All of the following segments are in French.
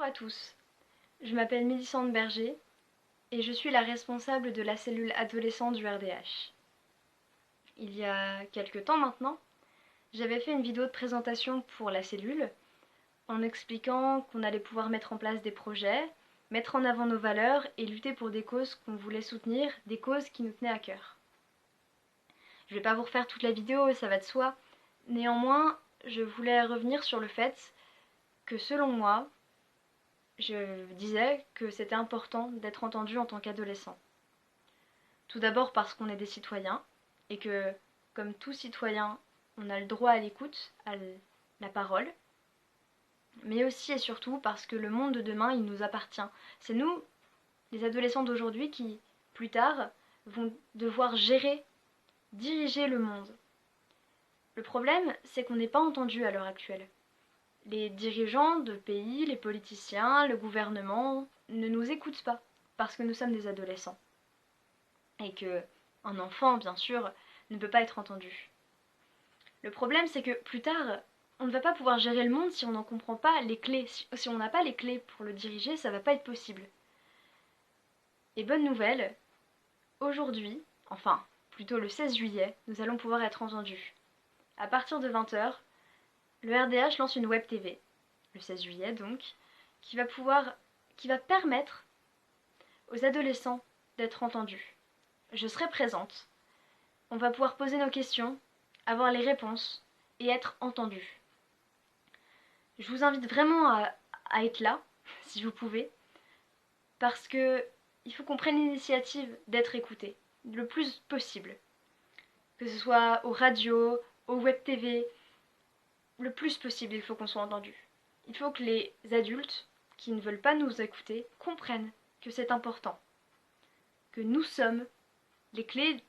Bonjour à tous, je m'appelle Mélissande Berger et je suis la responsable de la cellule adolescent du RDH. Il y a quelques temps maintenant, j'avais fait une vidéo de présentation pour la cellule en expliquant qu'on allait pouvoir mettre en place des projets, mettre en avant nos valeurs et lutter pour des causes qu'on voulait soutenir, des causes qui nous tenaient à cœur. Je ne vais pas vous refaire toute la vidéo, ça va de soi. Néanmoins, je voulais revenir sur le fait que selon moi, je disais que c'était important d'être entendu en tant qu'adolescent. Tout d'abord parce qu'on est des citoyens et que, comme tout citoyen, on a le droit à l'écoute, à la parole, mais aussi et surtout parce que le monde de demain, il nous appartient. C'est nous, les adolescents d'aujourd'hui, qui, plus tard, vont devoir gérer, diriger le monde. Le problème, c'est qu'on n'est pas entendu à l'heure actuelle. Les dirigeants de pays, les politiciens, le gouvernement ne nous écoutent pas parce que nous sommes des adolescents. Et que un enfant, bien sûr, ne peut pas être entendu. Le problème, c'est que plus tard, on ne va pas pouvoir gérer le monde si on n'en comprend pas les clés. Si on n'a pas les clés pour le diriger, ça va pas être possible. Et bonne nouvelle, aujourd'hui, enfin, plutôt le 16 juillet, nous allons pouvoir être entendus. À partir de 20h, le RDH lance une web TV, le 16 juillet donc, qui va permettre aux adolescents d'être entendus. Je serai présente. On va pouvoir poser nos questions, avoir les réponses et être entendus. Je vous invite vraiment à être là, si vous pouvez, parce que il faut qu'on prenne l'initiative d'être écouté, le plus possible. Que ce soit aux radios, aux web TV, le plus possible, il faut qu'on soit entendu. Il faut que les adultes qui ne veulent pas nous écouter comprennent que c'est important, que nous sommes les clés,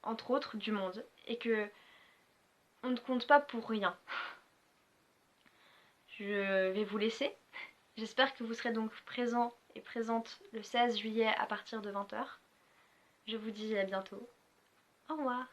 entre autres, du monde, et que on ne compte pas pour rien. Je vais vous laisser. J'espère que vous serez donc présents et présentes le 16 juillet à partir de 20h. Je vous dis à bientôt. Au revoir.